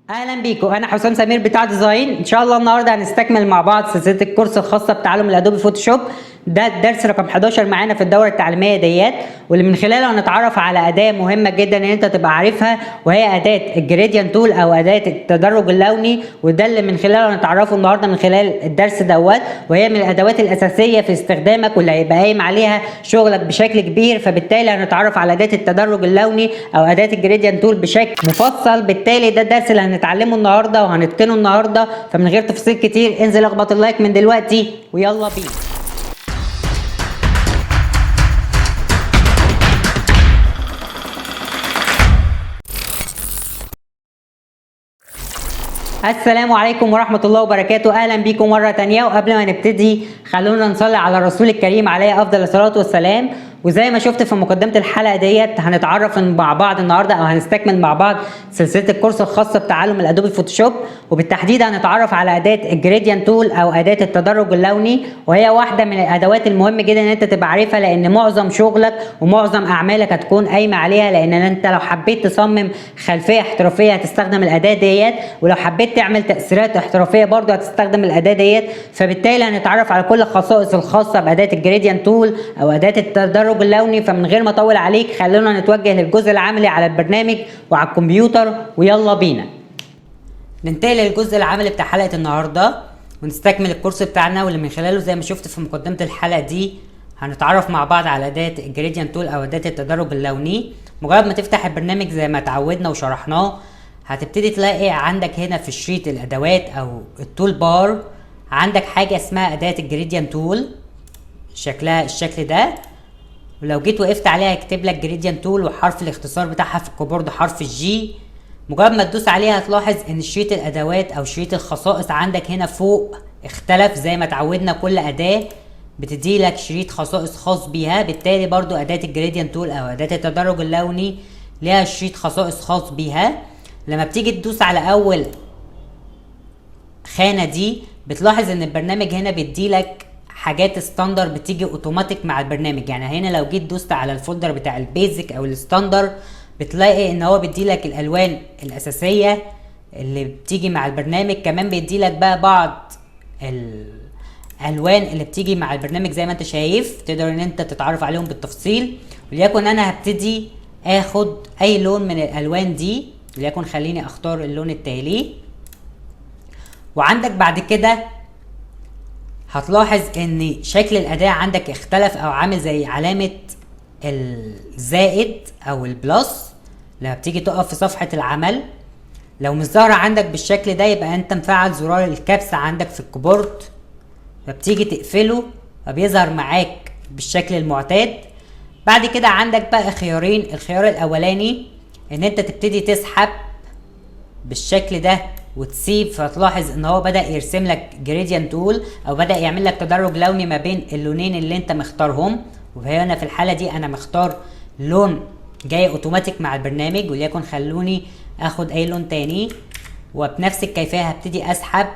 اهلا بيكم، انا حسام سمير بتاع ديزاين. ان شاء الله النهارده هنستكمل مع بعض سلسله الكورس الخاصه بتعلم الادوبي فوتوشوب. ده الدرس رقم 11 معانا في الدوره التعليميه ديت، واللي من خلاله هنتعرف على اداه مهمه جدا ان انت تبقى عارفها، وهي اداه الجريدينت تول او اداه التدرج اللوني. وده اللي من خلاله هنتعرفه النهارده من خلال الدرس دوت، وهي من الادوات الاساسيه في استخدامك واللي هيبقى قايم عليها شغلك بشكل كبير. فبالتالي هنتعرف على اداه التدرج اللوني او اداه الجريدينت تول بشكل مفصل. بالتالي ده الدرس اللي هنتعلمه النهارده وهنتقنه النهارده. فمن غير تفاصيل كتير انزل اخبط اللايك من دلوقتي ويلا بينا. السلام عليكم ورحمة الله وبركاته. أهلا بيكم مرة تانية. وقبل ما نبتدي خلونا نصلي على الرسول الكريم عليه أفضل الصلاة والسلام. وزي ما شفت في مقدمة الحلقة ديت هنتعرف مع بعض النهاردة أو هنستكمل مع بعض سلسلة الكورس الخاصة بتعلم الأدوبي فوتوشوب، وبالتحديد هنتعرف على أداة الجريدينت تول أو أداة التدرج اللوني. وهي واحدة من الأدوات المهمة جدا إن أنت تبقى عارفها، لأن معظم شغلك ومعظم أعمالك هتكون قايمة عليها. لأن أنت لو حبيت تصمم خلفية احترافية هتستخدم الأداة ديت، ولو حبيت تعمل تأثيرات احترافية برضو هتستخدم الأداة ديت. فبالتالي هنتعرف على كل الخصائص الخاصة بأداة الجريدينت تول أو أداة التدرج اللوني. فمن غير ما أطول عليك خلونا نتوجه للجزء العملي على البرنامج وعلى الكمبيوتر ويلا بينا. ننتقل للجزء العملي بتاع حلقة النهاردة ونستكمل الكورس بتاعنا، واللي من خلاله زي ما شفت في مقدمة الحلقة دي هنتعرف مع بعض على أداة الجريدينت تول أو أداة التدرج اللوني. مجرد ما تفتح البرنامج زي ما اتعودنا وشرحناه هتبتدي تلاقي عندك هنا في شريط الأدوات أو التول بار عندك حاجة اسمها أداة الجريدينت تول، شكلها الشكل ده. ولو جيت وقفت عليها يكتب لك جريدينت تول وحرف الاختصار بتاعها في الكيبورد حرف الجي. مجرد ما تدوس عليها هتلاحظ ان شريط الادوات او شريط الخصائص عندك هنا فوق اختلف. زي ما اتعودنا كل اداة بتدي لك شريط خصائص خاص بيها، بالتالي برضو اداة الجريدينت تول او اداة التدرج اللوني ليها شريط خصائص خاص بيها. لما بتيجي تدوس على اول خانة دي بتلاحظ ان البرنامج هنا بيدي لك حاجات ستاندر بتيجي اوتوماتيك مع البرنامج. يعني هنا لو جيت دوست على الفولدر بتاع البيزك او الستاندر بتلاقي ان هو بيدي لك الالوان الاساسيه اللي بتيجي مع البرنامج. كمان بيدي لك بقى بعض الالوان اللي بتيجي مع البرنامج زي ما انت شايف، تقدر ان انت تتعرف عليهم بالتفصيل. وليكن انا هبتدي اخد اي لون من الالوان دي، وليكن خليني اختار اللون التالي. وعندك بعد كده هتلاحظ ان شكل الاداة عندك اختلف او عامل زي علامة الزائد او البلس لما بتيجي تقف في صفحة العمل. لو مش ظاهرة عندك بالشكل ده يبقى انت مفعل زرار الكبس عندك في الكيبورد، فبتيجي تقفله فبيظهر معاك بالشكل المعتاد. بعد كده عندك بقى خيارين. الخيار الاولاني ان انت تبتدي تسحب بالشكل ده وتسيب، فتلاحظ ان هو بدأ يرسم لك جريدينت تول او بدأ يعمل لك تدرج لوني ما بين اللونين اللي انت مختارهم. وهنا في الحالة دي انا مختار لون جاي اوتوماتيك مع البرنامج، وليكن خلوني اخد اي لون تاني. وبنفس الكيفية هبتدي اسحب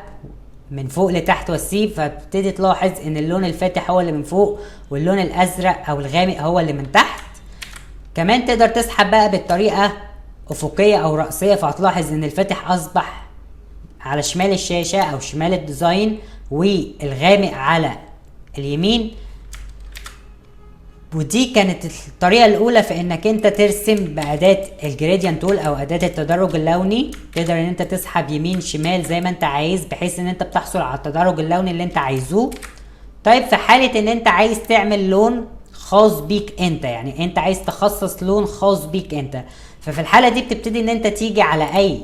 من فوق لتحت واسيب، فبتبتدي تلاحظ ان اللون الفاتح هو اللي من فوق واللون الازرق او الغامق هو اللي من تحت. كمان تقدر تسحب بقى بالطريقة افقية او رأسية، فهتلاحظ ان الفاتح اصبح على شمال الشاشة او شمال الديزاين والغامق على اليمين. ودي كانت الطريقة الاولى في انك انت ترسم باداة الجريدينت تول او اداة التدرج اللوني. تقدر ان انت تسحب يمين شمال زي ما انت عايز بحيث ان انت بتحصل على التدرج اللوني اللي انت عايزه. طيب في حالة ان انت عايز تعمل لون خاص بيك انت، يعني انت عايز تخصص لون خاص بيك انت، ففي الحالة دي بتبتدي ان انت تيجي على اي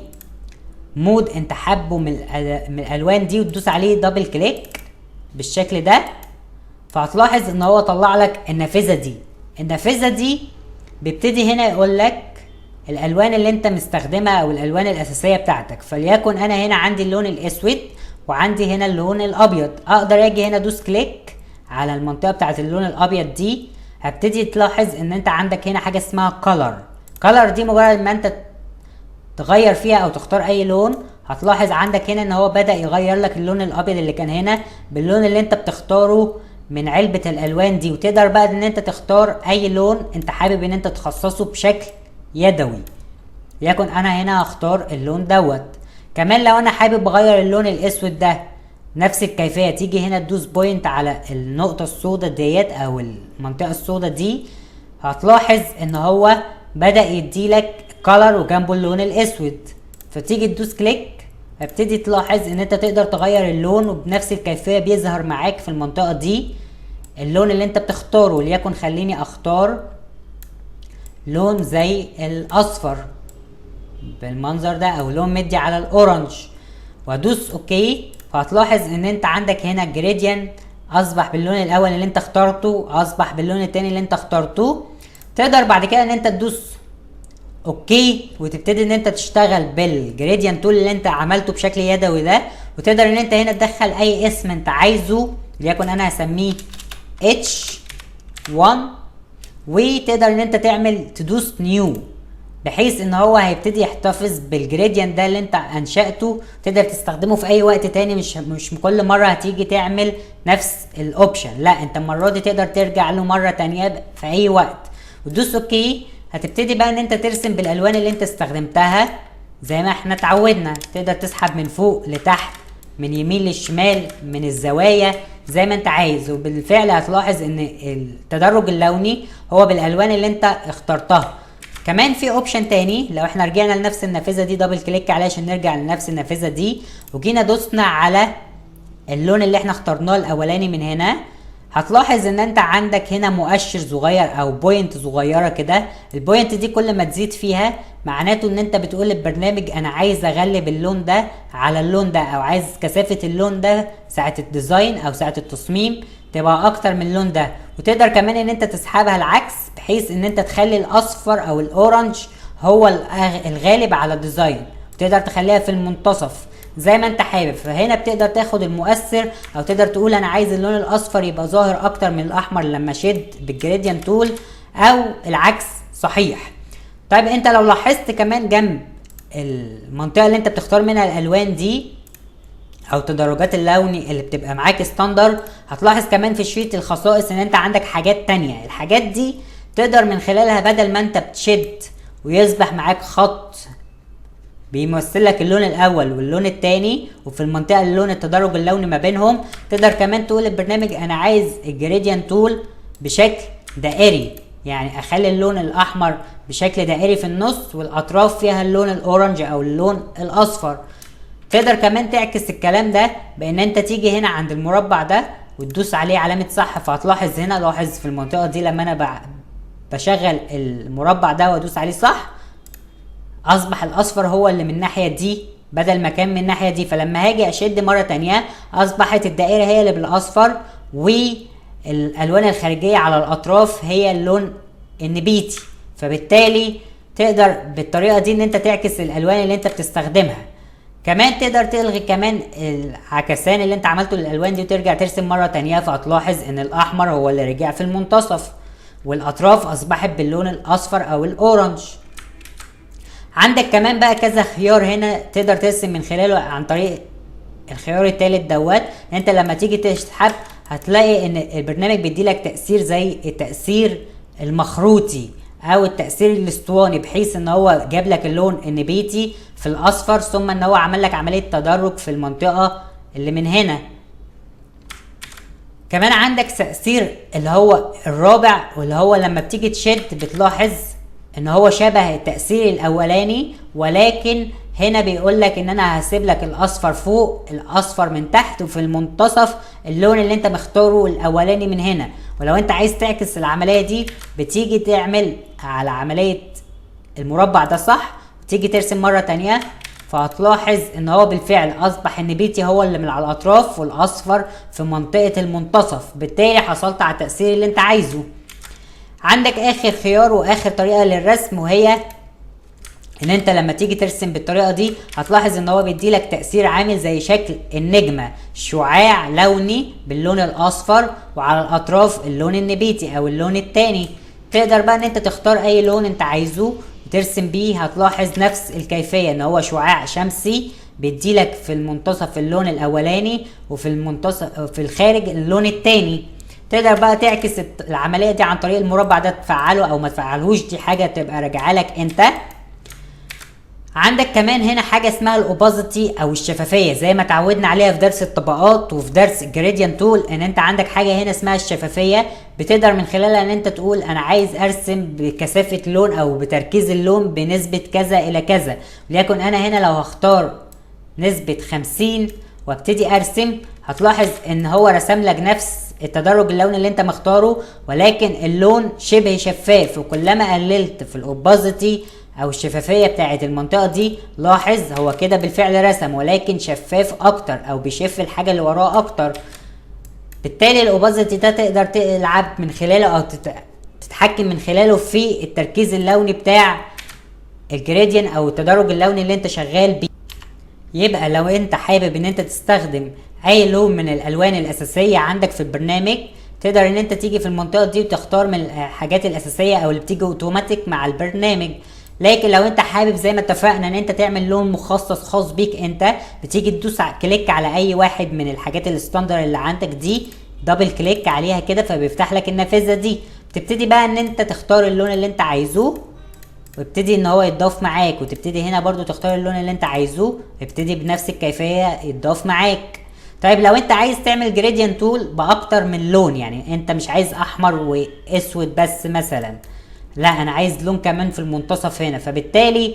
مود انت حابه من الالوان دي وتدوس عليه دبل كليك بالشكل ده. فهتلاحظ ان هو طلع لك النافذة دي. النافذة دي بيبتدي هنا يقول لك الالوان اللي انت مستخدمها او الالوان الاساسية بتاعتك. فليكن انا هنا عندي اللون الاسود وعندي هنا اللون الابيض. اقدر اجي هنا ادوس كليك على المنطقة بتاعت اللون الابيض دي، هبتدي تلاحظ ان انت عندك هنا حاجة اسمها كولر دي مجرد ما انت تغير فيها او تختار اي لون هتلاحظ عندك هنا ان هو بدأ يغير لك اللون الابيض اللي كان هنا باللون اللي انت بتختاره من علبة الالوان دي. وتقدر بقى ان انت تختار اي لون انت حابب ان انت تخصصه بشكل يدوي. ليكن انا هنا هختار اللون دوت. كمان لو انا حابب اغير اللون الاسود ده نفس الكيفية، تيجي هنا تدوس بوينت على النقطة السوداء ديت او المنطقة السوداء دي، هتلاحظ ان هو بدأ يديلك كولر وجنبه اللون الاسود. فتيجي تدوس كليك، هتبتدي تلاحظ ان انت تقدر تغير اللون، وبنفس الكيفية بيظهر معاك في المنطقة دي اللون اللي انت بتختاره. وليكن خليني اختار لون زي الاصفر بالمنظر ده، او لون مدي على الاورنج، وادوس اوكي. فهتلاحظ ان انت عندك هنا الجريدينت اصبح باللون الاول اللي انت اخترته، اصبح باللون التاني اللي انت اخترته. تقدر بعد كده ان انت تدوس اوكي وتبتدي ان انت تشتغل بالجريدينت تول اللي انت عملته بشكل يدوي ده، وتقدر ان انت هنا تدخل اي اسم انت عايزه، ليكن انا هسميه H1، وتقدر ان انت تدوس نيو، بحيث ان هو هيبتدي يحتفظ بالجريدينت ده اللي انت انشأته. تقدر تستخدمه في اي وقت تاني، مش كل مرة هتيجي تعمل نفس الاوبشن، لا انت المرة دي تقدر ترجع له مرة تانية في اي وقت وتدوس اوكي. هتبتدي بقى ان انت ترسم بالالوان اللي انت استخدمتها زي ما احنا اتعودنا. تقدر تسحب من فوق لتحت، من يمين للشمال، من الزوايا، زي ما انت عايز. وبالفعل هتلاحظ ان التدرج اللوني هو بالالوان اللي انت اخترتها. كمان في اوبشن تاني، لو احنا رجعنا لنفس النافذه دي، دبل كليك عليها عشان نرجع لنفس النافذه دي، وجينا دوسنا على اللون اللي احنا اخترناه الاولاني من هنا، هتلاحظ ان انت عندك هنا مؤشر صغير او بوينت صغيره كده. البوينت دي كل ما تزيد فيها معناته ان انت بتقول للبرنامج انا عايز اغلب اللون ده على اللون ده، او عايز كثافه اللون ده ساعه الديزاين او ساعه التصميم تبقى اكتر من اللون ده. وتقدر كمان ان انت تسحبها العكس، بحيث ان انت تخلي الاصفر او الاورنج هو الغالب على الديزاين، وتقدر تخليها في المنتصف زي ما انت حابب. فهنا بتقدر تاخد المؤثر، او تقدر تقول انا عايز اللون الاصفر يبقى ظاهر اكتر من الاحمر لما شد بالجريدينت تول، او العكس صحيح. طيب انت لو لاحظت كمان جنب المنطقة اللي انت بتختار منها الالوان دي او تدرجات اللوني اللي بتبقى معاك ستاندر، هتلاحظ كمان في شريط الخصائص ان انت عندك حاجات تانية. الحاجات دي تقدر من خلالها بدل ما انت بتشد ويصبح معاك خط بيمثل لك اللون الاول واللون التاني، وفي المنطقه اللون التدرج اللوني ما بينهم، تقدر كمان تقول للبرنامج انا عايز الجريدينت تول بشكل دائري، يعني اخلي اللون الاحمر بشكل دائري في النص، والاطراف فيها اللون الاورنج او اللون الاصفر. تقدر كمان تعكس الكلام ده بان انت تيجي هنا عند المربع ده وتدوس عليه علامه صح. فهتلاحظ هنا، لاحظ في المنطقه دي لما انا بشغل المربع ده وادوس عليه صح، اصبح الاصفر هو اللي من الناحيه دي بدل ما كان من الناحيه دي. فلما هاجي اشد مره تانية اصبحت الدائره هي اللي بالاصفر، والالوان الخارجيه على الاطراف هي اللون النبيتي. فبالتالي تقدر بالطريقه دي ان انت تعكس الالوان اللي انت بتستخدمها. كمان تقدر تلغي كمان العكسان اللي انت عملته للالوان دي وترجع ترسم مره تانية. فهتلاحظ ان الاحمر هو اللي رجع في المنتصف، والاطراف اصبحت باللون الاصفر او الاورنج. عندك كمان بقى كذا خيار هنا تقدر ترسم من خلاله عن طريق الخيار التالت دوت. انت لما تيجي تسحب هتلاقي ان البرنامج بيديلك تأثير زي التأثير المخروطي او التأثير الاسطواني، بحيث ان هو جاب لك اللون النبيتي في الاصفر، ثم ان هو عمل لك عملية تدرج في المنطقة اللي من هنا. كمان عندك تأثير اللي هو الرابع، واللي هو لما بتيجي تشد بتلاحظ ان هو شبه التأثير الاولاني، ولكن هنا بيقول لك ان انا هسيب لك الاصفر فوق الاصفر من تحت، وفي المنتصف اللون اللي انت مختاره الاولاني من هنا. ولو انت عايز تعكس العملية دي بتيجي تعمل على عملية المربع ده صح، وتيجي ترسم مرة تانية. فهتلاحظ ان هو بالفعل اصبح النبيتي هو اللي من على الاطراف، والاصفر في منطقة المنتصف. بالتالي حصلت على التأثير اللي انت عايزه. عندك اخر خيار واخر طريقة للرسم، وهي ان انت لما تيجي ترسم بالطريقة دي هتلاحظ ان هو بيديلك تأثير عامل زي شكل النجمة، شعاع لوني باللون الاصفر، وعلى الاطراف اللون النبيتي او اللون التاني. تقدر بقى ان انت تختار اي لون انت عايزه وترسم بيه. هتلاحظ نفس الكيفية ان هو شعاع شمسي بيديلك في المنتصف اللون الاولاني، وفي المنتصف في الخارج اللون التاني. تقدر بقى تعكس العملية دي عن طريق المربع ده، تفعله او ما تفعلهوش، دي حاجة تبقى راجعه لك انت. عندك كمان هنا حاجه اسمها الاوبازيتي او الشفافيه، زي ما اتعودنا عليها في درس الطبقات وفي درس الجريدينت تول، ان انت عندك حاجه هنا اسمها الشفافيه، بتقدر من خلالها ان انت تقول انا عايز ارسم بكثافه لون او بتركيز اللون بنسبه كذا الى كذا. وليكن انا هنا لو هختار نسبه 50 وابتدي ارسم، هتلاحظ ان هو رسم لك نفس التدرج اللوني اللي انت مختاره، ولكن اللون شبه شفاف. وكلما قللت في الاوبازيتي او الشفافيه بتاعه المنطقه دي، لاحظ هو كده بالفعل رسم ولكن شفاف اكتر او بيشف الحاجه اللي وراه اكتر. بالتالي الاوبازيتي ده تقدر تلعب من خلاله او تتحكم من خلاله في التركيز اللوني بتاع الجريديان او التدرج اللوني اللي انت شغال بيه. يبقى لو انت حابب ان انت تستخدم اي لون من الالوان الاساسيه عندك في البرنامج، تقدر ان انت تيجي في المنطقه دي وتختار من الحاجات الاساسيه او اللي بتيجي اوتوماتيك مع البرنامج. لكن لو انت حابب زي ما اتفقنا ان انت تعمل لون مخصص خاص بيك انت، بتيجي تدوس كليك على اي واحد من الحاجات الستاندر اللي عندك دي، دبل كليك عليها كده فبيفتح لك النافذه دي. بتبتدي بقى ان انت تختار اللون اللي انت عايزه ويبتدي ان هو يتضاف معاك، وتبتدي هنا برضو تختار اللون اللي انت عايزه يبتدي بنفس الكيفيه يتضاف معاك. طيب لو انت عايز تعمل جريدينت تول باكتر من لون، يعني انت مش عايز احمر واسود بس مثلا، لا انا عايز لون كمان في المنتصف هنا، فبالتالي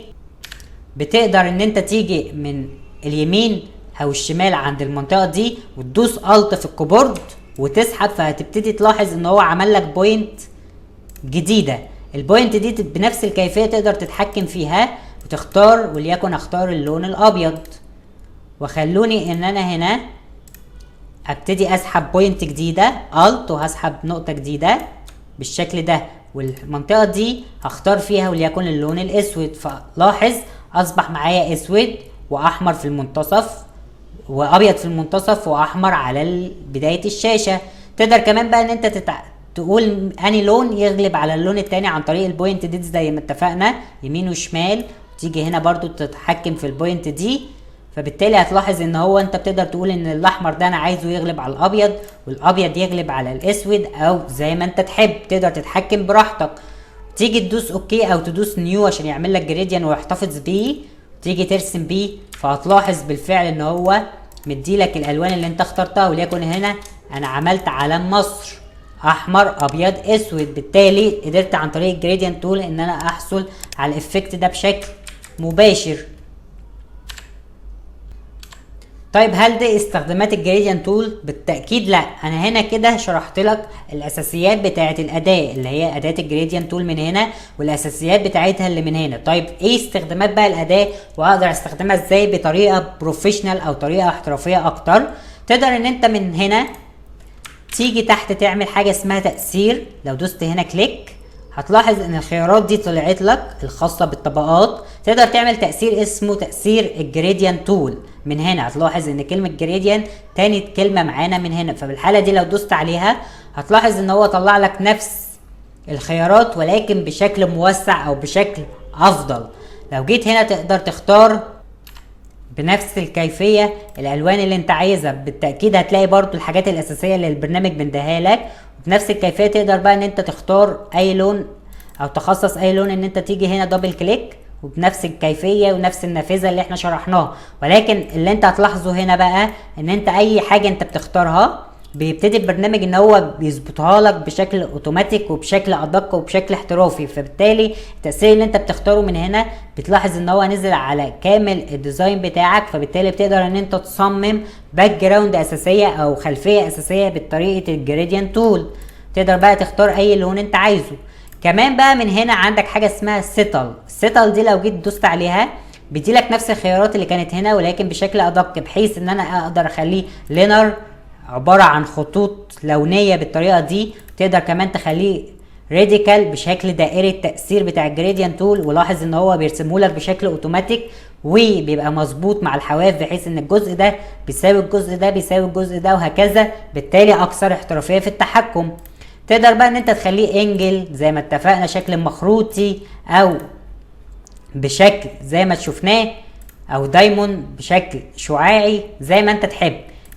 بتقدر ان انت تيجي من اليمين او الشمال عند المنطقه دي وتدوس الت في الكيبورد وتسحب، فهتبتدي تلاحظ ان هو عمل لك بوينت جديده. البوينت دي بنفس الكيفيه تقدر تتحكم فيها وتختار، وليكن اختار اللون الابيض، وخلوني ان انا هنا ابتدي اسحب بوينت جديده الت وهسحب نقطه جديده بالشكل ده، والمنطقه دي هختار فيها وليكن اللون الاسود. فلاحظ اصبح معايا اسود واحمر في المنتصف وابيض في المنتصف واحمر على بدايه الشاشه. تقدر كمان بقى ان انت تقول اني لون يغلب على اللون التاني عن طريق البوينت دي زي ما اتفقنا يمين وشمال، تيجي هنا برضو تتحكم في البوينت دي. فبالتالي هتلاحظ ان هو انت بتقدر تقول ان الاحمر ده انا عايزه يغلب على الابيض والابيض يغلب على الاسود، او زي ما انت تحب تقدر تتحكم براحتك. تيجي تدوس اوكي او تدوس نيو عشان يعمل لك جريديان ويحتفظ بيه، تيجي ترسم بيه، فهتلاحظ بالفعل ان هو مديلك الالوان اللي انت اخترتها. وليكن هنا انا عملت علم مصر احمر ابيض اسود، بالتالي قدرت عن طريق الجريديان تول ان انا احصل على الافكت ده بشكل مباشر. طيب هل دي استخدامات الجريديان تول؟ بالتاكيد لا. انا هنا كده شرحت لك الاساسيات بتاعه الاداه اللي هي اداه الجريديان تول من هنا، والاساسيات بتاعتها اللي من هنا. طيب ايه استخدامات بقى الاداه واقدر استخدمها ازاي بطريقه بروفيشنال او طريقه احترافيه اكتر؟ تقدر ان انت من هنا تيجي تحت تعمل حاجه اسمها تاثير. لو دوست هنا كليك هتلاحظ ان الخيارات دي طلعت لك الخاصه بالطبقات. تقدر تعمل تاثير اسمه تاثير الجريديان تول. من هنا هتلاحظ ان كلمه جريديان تاني كلمه معانا من هنا، فبالحاله دي لو دوست عليها هتلاحظ ان هو طلع لك نفس الخيارات ولكن بشكل موسع او بشكل افضل. لو جيت هنا تقدر تختار بنفس الكيفيه الالوان اللي انت عايزها. بالتاكيد هتلاقي برضو الحاجات الاساسيه اللي البرنامج بنديها لك، وبنفس الكيفيه تقدر بقى ان انت تختار اي لون او تخصص اي لون، ان انت تيجي هنا دبل كليك وبنفس الكيفيه ونفس النافذه اللي احنا شرحناها. ولكن اللي انت هتلاحظه هنا بقى ان انت اي حاجه انت بتختارها بيبتدي البرنامج ان هو بيظبطها لك بشكل اوتوماتيك وبشكل ادق وبشكل احترافي. فبالتالي التأثير اللي انت بتختاره من هنا بتلاحظ ان هو نزل على كامل الديزاين بتاعك، فبالتالي بتقدر ان انت تصمم باك جراوند اساسيه او خلفيه اساسيه بطريقه الجريديان تول. تقدر بقى تختار اي لون انت عايزه. كمان بقى من هنا عندك حاجه اسمها السيتل. السيتل دي لو جيت دوست عليها بيديلك نفس الخيارات اللي كانت هنا ولكن بشكل ادق، بحيث ان انا اقدر اخليه لينر عبارة عن خطوط لونية بالطريقة دي. تقدر كمان تخليه راديكال بشكل دائري التأثير بتاع الجريديان تول، ولاحظ ان هو بيرسمهولك بشكل اوتوماتيك وبيبقى مظبوط مع الحواف بحيث ان الجزء ده بيساوي الجزء ده بيساوي الجزء ده وهكذا، بالتالي اكثر احترافية في التحكم. تقدر بقى ان انت تخليه انجل زي ما اتفقنا شكل مخروطي او بشكل زي ما شفناه او دايموند بشكل شعاعي زي ما انت تحب.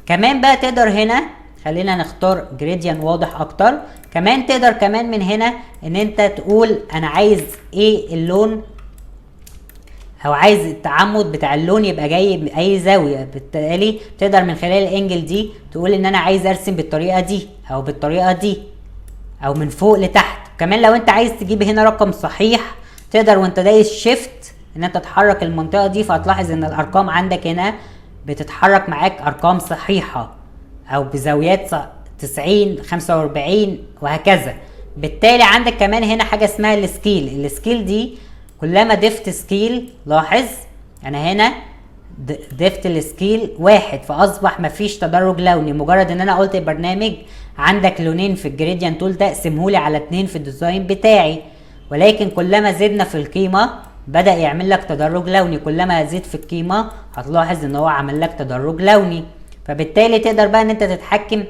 كمان بقى تقدر هنا خلينا نختار جريديان واضح اكتر. كمان تقدر كمان من هنا ان انت تقول انا عايز ايه اللون او عايز التعمد بتاع اللون يبقى جاي باي زاويه، بالتالي تقدر من خلال الانجل دي تقول ان انا عايز ارسم بالطريقه دي او بالطريقه دي او من فوق لتحت. كمان لو انت عايز تجيب هنا رقم صحيح تقدر وانت دايس شيفت ان انت تحرك المنطقه دي، فهتلاحظ ان الارقام عندك هنا بتتحرك معاك ارقام صحيحه او بزاويات 90 45 وهكذا. بالتالي عندك كمان هنا حاجه اسمها السكيل دي كلما ضفت سكيل، لاحظ انا هنا ضفت السكيل 1 فاصبح مفيش تدرج لوني. مجرد ان انا قلت البرنامج عندك لونين في الجريدينت تول ده اقسمهولي على 2 في الديزاين بتاعي، ولكن كلما زدنا في القيمه بدأ يعمل لك تدرج لوني. كلما زدت في القيمه هتلاحظ ان هو عمل لك تدرج لوني. فبالتالي تقدر بقى ان انت تتحكم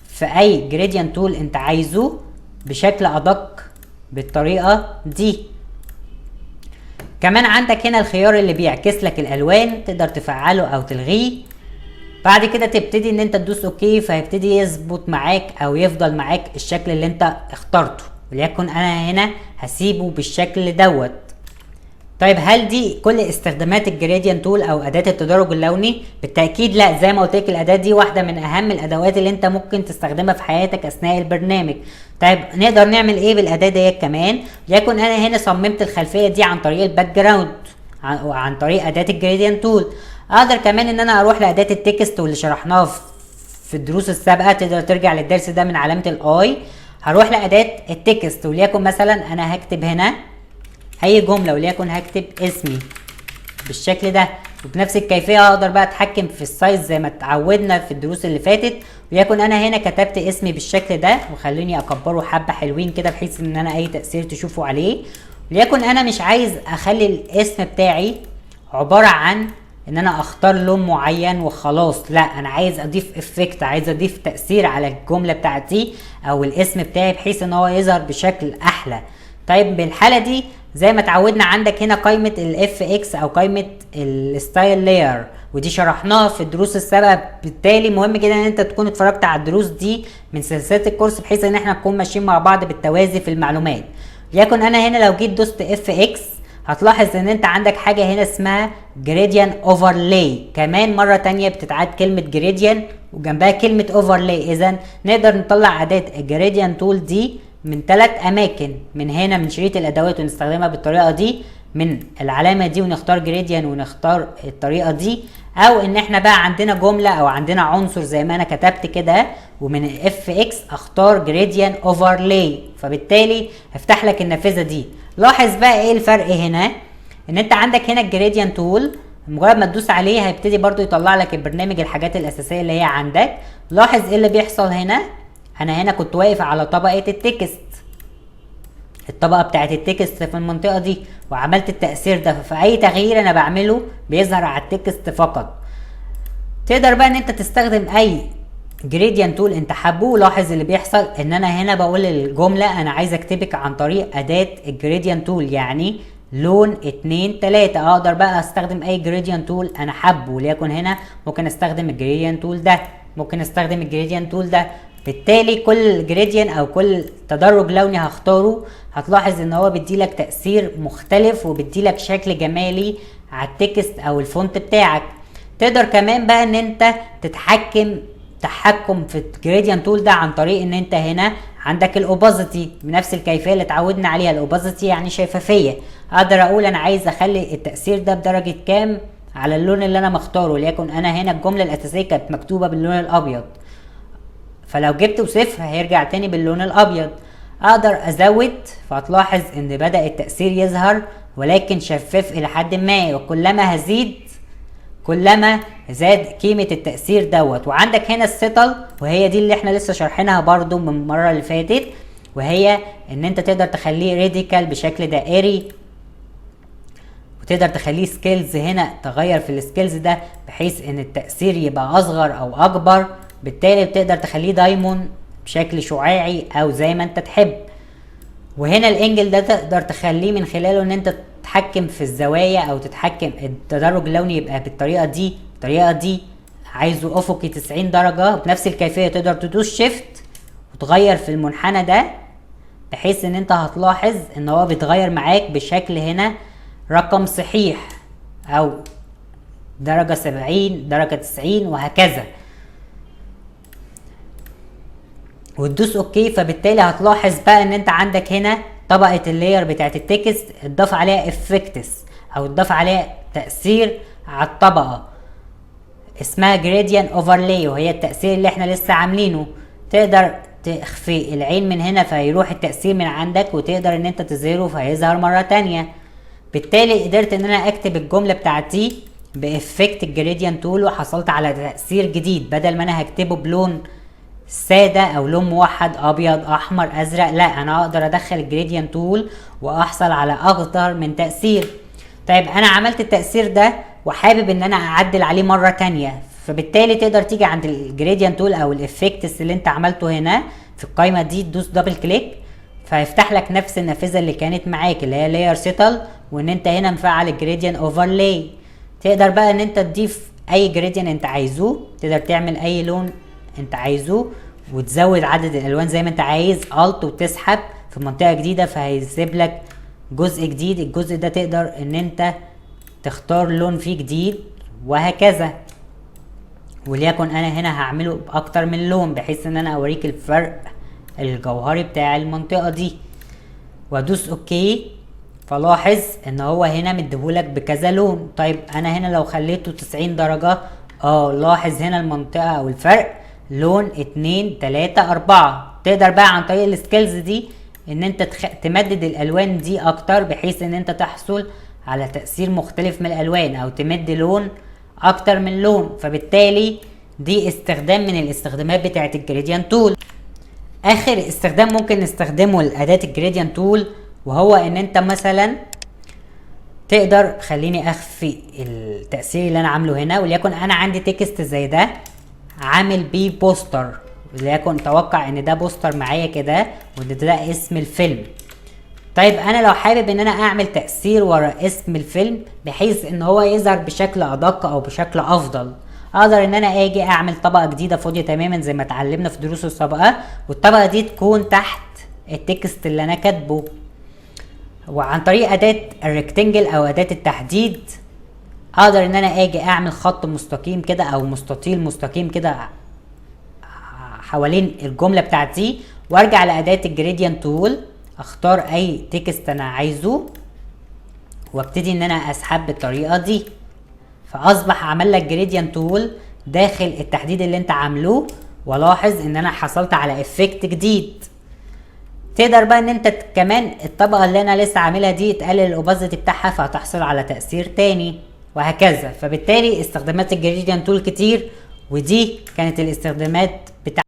في اي جريدينت تول انت عايزه بشكل ادق بالطريقه دي. كمان عندك هنا الخيار اللي بيعكس لك الالوان، تقدر تفعله او تلغيه. بعد كده تبتدي ان انت تدوس اوكي، فهيبتدي يظبط معاك او يفضل معاك الشكل اللي انت اخترته، وليكن انا هنا هسيبه بالشكل دوت. طيب هل دي كل استخدامات الجريدينت تول او اداه التدرج اللوني؟ بالتاكيد لا. زي ما قلت لك الاداه دي واحده من اهم الادوات اللي انت ممكن تستخدمها في حياتك اثناء البرنامج. طيب نقدر نعمل ايه بالاداه ديت كمان؟ ليكن انا هنا صممت الخلفيه دي عن طريق الباك جراوند وعن طريق اداه الجريدينت تول. اقدر كمان ان انا اروح لاداه التكست واللي شرحناها في الدروس السابقه، تقدر ترجع للدرس ده من علامه الاي. هروح لاداه التكست وليكن مثلا انا هكتب هنا اي جمله، وليكن هكتب اسمي بالشكل ده، وبنفس الكيفيه اقدر بقى اتحكم في السايز زي ما اتعودنا في الدروس اللي فاتت. وليكن انا هنا كتبت اسمي بالشكل ده، وخليني اكبره حبه حلوين كده بحيث ان انا اي تاثير تشوفوا عليه. وليكن انا مش عايز اخلي الاسم بتاعي عباره عن ان انا اختار لون معين وخلاص، لا انا عايز اضيف افكت، عايز اضيف تاثير على الجمله بتاعتي او الاسم بتاعي بحيث ان هو يظهر بشكل احلى. طيب بالحاله دي زي ما اتعودنا عندك هنا قائمه الاف اكس او قائمه الستايل لاير، ودي شرحناها في الدروس السابقه. بالتالي مهم جدا ان انت تكون اتفرجت على الدروس دي من سلسله الكورس بحيث ان احنا نكون ماشيين مع بعض بالتوازي في المعلومات. ليكن انا هنا لو جيت دوست اف اكس هتلاحظ ان انت عندك حاجه هنا اسمها جريديان اوفرلاي. كمان مره تانية بتتعاد كلمه جريديان وجنبها كلمه اوفرلاي. اذا نقدر نطلع اداه الجريديان تول دي من 3 اماكن، من هنا من شريط الادوات ونستخدمها بالطريقه دي، من العلامه دي ونختار جريديان ونختار الطريقه دي، او ان احنا بقى عندنا جمله او عندنا عنصر زي ما انا كتبت كده ومن اف اكس اختار جريديان اوفرلاي، فبالتالي هفتح لك النافذه دي. لاحظ بقى ايه الفرق هنا، ان انت عندك هنا الجريديان تول مجرد ما تدوس عليه هيبتدي برضو يطلع لك البرنامج الحاجات الاساسيه اللي هي عندك. لاحظ ايه اللي بيحصل هنا، انا هنا كنت واقف على طبقه التكست، الطبقه بتاعت التكست في المنطقه دي، وعملت التاثير ده، فاي تغيير انا بعمله بيظهر على التكست فقط. تقدر بقى ان انت تستخدم اي جريديان تول انت حابه. لاحظ اللي بيحصل ان انا هنا بقول للجمله انا عايز اكتبك عن طريق اداه الجريديان تول، يعني لون 2 3. اقدر بقى استخدم اي جريديان تول انا حابه، وليكن هنا ممكن استخدم الجريديان تول ده، ممكن استخدم الجريديان تول ده. بالتالي كل جريديان او كل تدرج لوني هختاره هتلاحظ ان هو بيديلك تأثير مختلف وبيديلك شكل جمالي على التكست او الفونت بتاعك. تقدر كمان بقى ان انت تحكم في الجريديان تول ده عن طريق ان انت هنا عندك الاوبازيتي بنفس الكيفيه اللي اتعودنا عليها. الاوبازيتي يعني شفافيه، اقدر اقول انا عايز اخلي التأثير ده بدرجه كام على اللون اللي انا مختاره. ليكن انا هنا الجمله الاساسيه كانت مكتوبه باللون الابيض، فلو جبته 0 هيرجع تاني باللون الابيض. اقدر ازود، فهتلاحظ ان بدأ التأثير يظهر ولكن شفاف الى حد ما، وكلما هزيد كلما زاد قيمة التأثير دوت. وعندك هنا السيتل، وهي دي اللي احنا لسه شارحينها برضو من المرة اللي فاتت، وهي ان انت تقدر تخليه راديكال بشكل دائري، وتقدر تخليه سكيلز هنا تغير في السكيلز ده بحيث ان التأثير يبقى اصغر او اكبر. بالتالي بتقدر تخليه دايموند بشكل شعاعي او زي ما انت تحب. وهنا الانجل ده تقدر تخليه من خلاله ان انت تتحكم في الزوايا او تتحكم التدرج اللوني يبقى بالطريقه دي الطريقه دي، عايزه افقي 90 درجه. بنفس الكيفيه تقدر تدوس شيفت وتغير في المنحنى ده بحيث ان انت هتلاحظ ان هو بيتغير معاك بشكل هنا رقم صحيح. او درجة 70 درجة 90 وهكذا، وتدوس اوكي. فبالتالي هتلاحظ بقى ان انت عندك هنا طبقة اللاير بتاعت التكست اتضاف عليها افكتس او اتضاف عليها تأثير على الطبقة اسمها جريديان اوفرلاي، وهي التأثير اللي احنا لسه عاملينه. تقدر تخفي العين من هنا فيروح التأثير من عندك، وتقدر ان انت تظهره فيظهر مرة تانية. بالتالي قدرت ان انا اكتب الجملة بتاعتي بافكت الجريديان تول، وحصلت على تأثير جديد. بدل ما انا هكتبه بلون سادة او لون موحد ابيض احمر ازرق، لا انا اقدر ادخل الجريديان تول واحصل على اكتر من تأثير. طيب انا عملت التأثير ده وحابب ان انا اعدل عليه مرة تانية، فبالتالي تقدر تيجي عند الجريديان تول او الافكتس اللي انت عملته هنا في القائمة دي، تدوس دبل كليك فيفتح لك نفس النافذة اللي كانت معاك اللي هي لاير سيتل، وان انت هنا مفعل الجريديان اوفرلاي. تقدر بقى ان انت تضيف اي جريديان انت عايزه، تقدر تعمل اي لون انت عايزه وتزود عدد الالوان زي ما انت عايز، الت وتسحب في منطقة جديدة فهيسيب لك جزء جديد. الجزء ده تقدر ان انت تختار لون فيه جديد وهكذا. وليكن انا هنا هعمله باكتر من لون بحيث ان انا اوريك الفرق الجوهري بتاع المنطقة دي، وادوس اوكي. فلاحظ ان هو هنا مديهولك بكذا لون. طيب انا هنا لو خليته 90 درجة، لاحظ هنا المنطقة او الفرق لون 2 3 4. تقدر بقى عن طريق السكيلز دي ان انت تمدد الالوان دي اكتر بحيث ان انت تحصل على تأثير مختلف من الالوان، او تمد لون اكتر من لون. فبالتالي دي استخدام من الاستخدامات بتاعة الجريديان تول. اخر استخدام ممكن نستخدمه لأداة الجريديان تول وهو ان انت مثلا تقدر، خليني اخفي التأثير اللي انا عامله هنا، وليكن انا عندي تكست زي ده عامل بيه بوستر، وليكن توقع ان ده بوستر معايا كده وان ده اسم الفيلم. طيب انا لو حابب ان انا اعمل تأثير ورا اسم الفيلم بحيث ان هو يظهر بشكل ادق او بشكل افضل، اقدر ان انا اجي اعمل طبقة جديدة فاضية تماما زي ما اتعلمنا في دروس السابقة، والطبقة دي تكون تحت التكست اللي انا كاتبه. وعن طريق اداة الريكتنجل او اداة التحديد اقدر ان انا اجي اعمل خط مستقيم كده او مستطيل مستقيم كده حوالين الجملة بتاعتي، وارجع لاداة الجريديان تول اختار اي تكست انا عايزه وابتدي ان انا اسحب بالطريقة دي. فاصبح عمل لك جريديان تول داخل التحديد اللي انت عامله، ولاحظ ان انا حصلت على افكت جديد. تقدر بقى ان انت كمان الطبقة اللي انا لسه عاملها دي تقلل الاوبازيتي بتاعها فهتحصل على تأثير تاني وهكذا. فبالتالي استخدامات الجريديان تول كتير، ودي كانت الاستخدامات بتاعتها.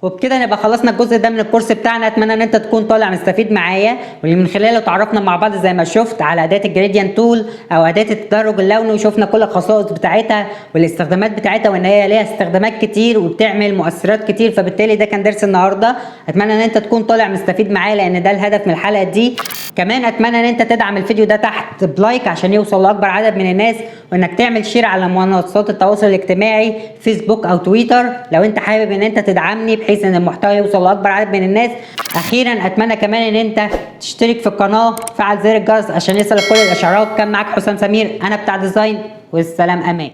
وبكده نبقى خلصنا الجزء ده من الكورس بتاعنا. اتمنى ان انت تكون طالع مستفيد معايا، واللي من خلاله تعرفنا مع بعض زي ما شفت على اداه الجريديان تول او اداه التدرج اللوني، وشفنا كل الخصائص بتاعتها والاستخدامات بتاعتها، وان هي ليها استخدامات كتير وبتعمل مؤثرات كتير. فبالتالي ده كان درس النهارده. اتمنى ان انت تكون طالع مستفيد معايا لان ده الهدف من الحلقه دي. كمان اتمنى ان انت تدعم الفيديو ده تحت بلايك عشان يوصل لاكبر عدد من الناس، وانك تعمل شير على منصات التواصل الاجتماعي فيسبوك او تويتر لو انت حابب ان انت تدعمني بحيث ان المحتوى يوصل لاكبر عدد من الناس. اخيرا اتمنى كمان ان انت تشترك في القناه، فعل زر الجرس عشان يصلك كل الاشعارات. كان معاك حسام سمير، انا بتاع ديزاين، والسلام امان.